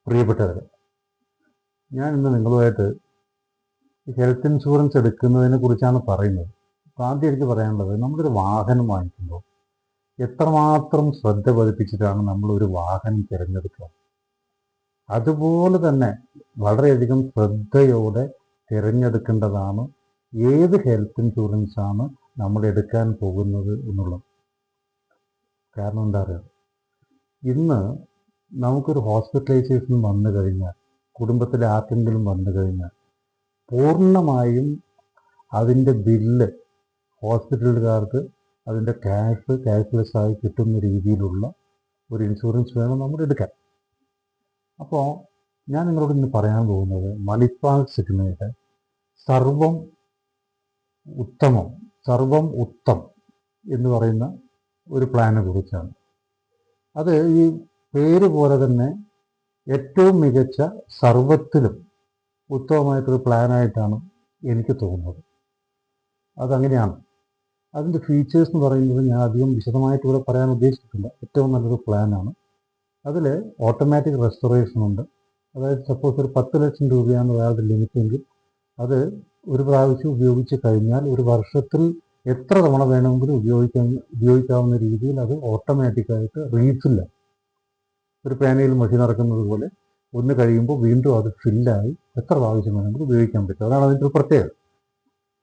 പ്രിയപ്പെട്ടവരെ, ഞാൻ ഇന്ന് നിങ്ങളുമായിട്ട് ഹെൽത്ത് ഇൻഷുറൻസ് എടുക്കുന്നതിനെ കുറിച്ചാണ് പറയുന്നത്. അപ്പോൾ ആദ്യം എനിക്ക് പറയാനുള്ളത്, നമ്മളൊരു വാഹനം വാങ്ങിക്കുമ്പോൾ എത്രമാത്രം ശ്രദ്ധ പതിപ്പിച്ചിട്ടാണ് നമ്മളൊരു വാഹനം തിരഞ്ഞെടുക്കുക. അതുപോലെ തന്നെ വളരെയധികം ശ്രദ്ധയോടെ തിരഞ്ഞെടുക്കേണ്ടതാണ് ഏത് ഹെൽത്ത് ഇൻഷുറൻസാണ് നമ്മൾ എടുക്കാൻ പോകുന്നത് എന്നുള്ളത്. കാരണം എന്താ പറയുക, ഇന്ന് നമുക്കൊരു ഹോസ്പിറ്റലൈസേഷൻ വന്നു കഴിഞ്ഞാൽ, കുടുംബത്തിലെ ആർക്കെങ്കിലും വന്നു കഴിഞ്ഞാൽ പൂർണ്ണമായും അതിൻ്റെ ബില്ല് ഹോസ്പിറ്റലുകാർക്ക് അതിൻ്റെ ക്യാഷ്ലെസ് ആയി കിട്ടുന്ന രീതിയിലുള്ള ഒരു ഇൻഷുറൻസ് വേണം നമ്മൾ എടുക്കാൻ. അപ്പോൾ ഞാൻ നിങ്ങളോട് ഇന്ന് പറയാൻ പോകുന്നത് മണിപ്പാൽ സിഗ്നയുടെ സർവം ഉത്തം എന്ന് പറയുന്ന ഒരു പ്ലാനെ കുറിച്ചാണ്. അത് ഈ പേര് പോലെ തന്നെ ഏറ്റവും മികച്ച സർവത്തിലും ഉത്തമമായിട്ടൊരു പ്ലാനായിട്ടാണ് എനിക്ക് തോന്നുന്നത്. അതങ്ങനെയാണ്. അതിൻ്റെ ഫീച്ചേഴ്സ് എന്ന് പറയുന്നത് ഞാൻ അധികം വിശദമായിട്ട് ഇവിടെ പറയാൻ ഉദ്ദേശിച്ചിട്ടില്ല. ഏറ്റവും നല്ലൊരു പ്ലാനാണ്. അതിൽ ഓട്ടോമാറ്റിക് റെസ്റ്റോറേഷൻ ഉണ്ട്. അതായത് സപ്പോസ് ഒരു 10 ലക്ഷം രൂപയാണ് ഒരാളുടെ ലിമിറ്റ് എങ്കിൽ അത് ഒരു പ്രാവശ്യം ഉപയോഗിച്ച് കഴിഞ്ഞാൽ ഒരു വർഷത്തിൽ എത്ര തവണ വേണമെങ്കിലും ഉപയോഗിക്കാവുന്ന രീതിയിൽ അത് ഓട്ടോമാറ്റിക്കായിട്ട് റീഫില്ല. ഒരു പേനയിൽ മഷി നടക്കുന്നത് പോലെ ഒന്ന് കഴിയുമ്പോൾ വീണ്ടും അത് ഫില്ലായി എത്ര പ്രാവശ്യം വേണമെങ്കിലും ഉപയോഗിക്കാൻ പറ്റും. അതാണ് അതിൻ്റെ ഒരു പ്രത്യേകത.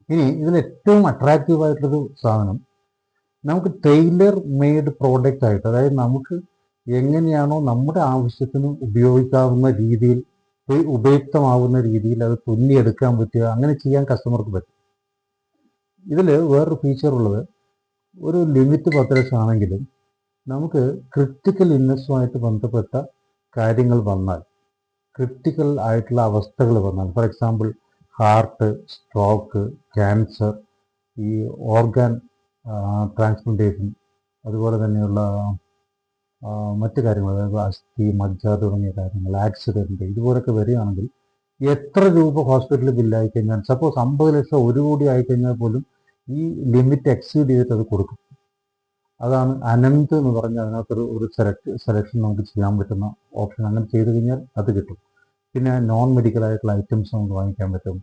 ഇനി ഇതിൽ ഏറ്റവും അട്രാക്റ്റീവായിട്ടൊരു സാധനം, നമുക്ക് ടൈലർ മെയ്ഡ് പ്രോഡക്റ്റ് ആയിട്ട്, അതായത് നമുക്ക് എങ്ങനെയാണോ നമ്മുടെ ആവശ്യത്തിന് ഉപയോഗിക്കാവുന്ന രീതിയിൽ, ഉപയുക്തമാവുന്ന രീതിയിൽ അത് തുന്നിയെടുക്കാൻ പറ്റുക, അങ്ങനെ ചെയ്യാൻ കസ്റ്റമർക്ക് പറ്റും. ഇതിൽ വേറൊരു ഫീച്ചർ ഉള്ളത്, ഒരു ലിമിറ്റ് 10 ലക്ഷം ആണെങ്കിലും നമുക്ക് ക്രിട്ടിക്കൽ ഇൽനെസ്സുമായിട്ട് ബന്ധപ്പെട്ട കാര്യങ്ങൾ വന്നാൽ, ക്രിട്ടിക്കൽ ആയിട്ടുള്ള അവസ്ഥകൾ വന്നാൽ, for example heart, stroke, cancer, ഈ ഓർഗാൻ ട്രാൻസ്പ്ലാന്റേഷൻ, അതുപോലെ തന്നെയുള്ള മറ്റു കാര്യങ്ങൾ, അതായത് അസ്ഥി, മജ്ജ തുടങ്ങിയ കാര്യങ്ങൾ, ആക്സിഡൻറ്റ്, ഇതുപോലൊക്കെ വരികയാണെങ്കിൽ എത്ര രൂപ ഹോസ്പിറ്റലിൽ ബില്ലായി കഴിഞ്ഞാൽ, സപ്പോസ് 50 ലക്ഷം 1 കോടി ആയിക്കഴിഞ്ഞാൽ പോലും ഈ ലിമിറ്റ് എക്സീഡ് ചെയ്തിട്ട് അത് കൊടുക്കും. അതാണ് അനന്ത് എന്ന് പറഞ്ഞ് അതിനകത്തൊരു സെലക്ഷൻ നമുക്ക് ചെയ്യാൻ പറ്റുന്ന ഓപ്ഷൻ. അങ്ങനെ ചെയ്ത് കഴിഞ്ഞാൽ അത് കിട്ടും. പിന്നെ നോൺ മെഡിക്കൽ ആയിട്ടുള്ള ഐറ്റംസ് നമുക്ക് വാങ്ങിക്കാൻ പറ്റും.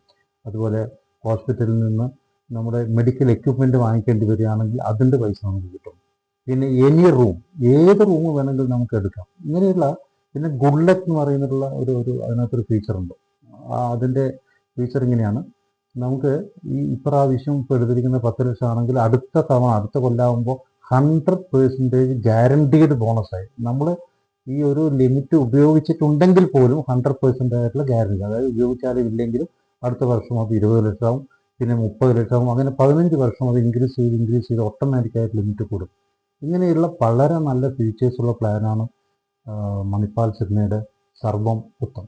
അതുപോലെ ഹോസ്പിറ്റലിൽ നിന്ന് നമ്മുടെ മെഡിക്കൽ എക്യുപ്മെൻറ്റ് വാങ്ങിക്കേണ്ടി വരികയാണെങ്കിൽ അതിൻ്റെ പൈസ നമുക്ക് കിട്ടും. പിന്നെ എനി റൂം, ഏത് റൂം വേണമെങ്കിലും നമുക്ക് എടുക്കാം. ഇങ്ങനെയുള്ള, പിന്നെ ഗുഡ് ലക്ക് എന്ന് പറയുന്നിട്ടുള്ള അതിനകത്തൊരു ഫീച്ചറുണ്ട്. അതിൻ്റെ ഫീച്ചർ ഇങ്ങനെയാണ്, നമുക്ക് ഈ ഇപ്രാവശ്യം ഇപ്പോൾ എടുത്തിരിക്കുന്ന 10 ലക്ഷം ആണെങ്കിൽ അടുത്ത കൊല്ലാകുമ്പോൾ 100% ഗ്യാരണ്ടീഡ് ബോണസായി നമ്മൾ ഈ ഒരു ലിമിറ്റ് ഉപയോഗിച്ചിട്ടുണ്ടെങ്കിൽ പോലും 100% ആയിട്ടുള്ള ഗ്യാരണ്ടി, അതായത് ഉപയോഗിച്ചാലും ഇല്ലെങ്കിലും അടുത്ത വർഷം അത് 20 ലക്ഷമാവും, പിന്നെ 30 ലക്ഷമാവും, അങ്ങനെ 15 വർഷം അത് ഇൻക്രീസ് ചെയ്ത് ഓട്ടോമാറ്റിക്കായിട്ട് ലിമിറ്റ് കൂടും. ഇങ്ങനെയുള്ള വളരെ നല്ല ഫീച്ചേഴ്സുള്ള പ്ലാനാണ് മണിപ്പാൽ സിഗ്നയുടെ സർവം ഉത്തം.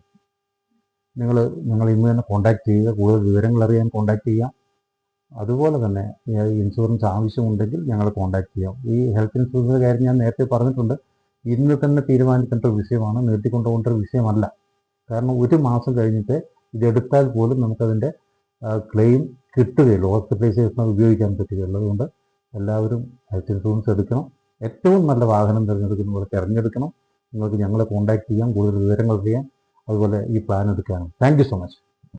നിങ്ങൾ ഇന്ന് തന്നെ കോൺടാക്ട് ചെയ്യുക. കൂടുതൽ വിവരങ്ങൾ അറിയാൻ കോൺടാക്ട് ചെയ്യാം. അതുപോലെ തന്നെ ഇൻഷുറൻസ് ആവശ്യമുണ്ടെങ്കിൽ ഞങ്ങളെ കോൺടാക്ട് ചെയ്യാം. ഈ ഹെൽത്ത് ഇൻഷുറൻസിൻ്റെ കാര്യം ഞാൻ നേരത്തെ പറഞ്ഞിട്ടുണ്ട്. ഇന്ന് തന്നെ തീരുമാനിക്കേണ്ട ഒരു വിഷയമാണ്, നീട്ടിക്കൊണ്ടുപോകേണ്ട ഒരു വിഷയമല്ല. കാരണം ഒരു മാസം കഴിഞ്ഞിട്ട് ഇതെടുത്താൽ പോലും നമുക്കതിൻ്റെ ക്ലെയിം കിട്ടുകയുള്ളൂ, ഹോസ്പിറ്റലൈസേഷൻ ഉപയോഗിക്കാൻ പറ്റുകയുള്ളൂ. അതുകൊണ്ട് എല്ലാവരും ഹെൽത്ത് ഇൻഷുറൻസ് എടുക്കണം. ഏറ്റവും നല്ല വാഹനം തിരഞ്ഞെടുക്കുന്ന പോലെ തിരഞ്ഞെടുക്കണം. നിങ്ങൾക്ക് ഞങ്ങളെ കോൺടാക്ട് ചെയ്യാം, കൂടുതൽ വിവരങ്ങൾ അറിയാം, അതുപോലെ ഈ പ്ലാൻ എടുക്കാനും. Thank you so much.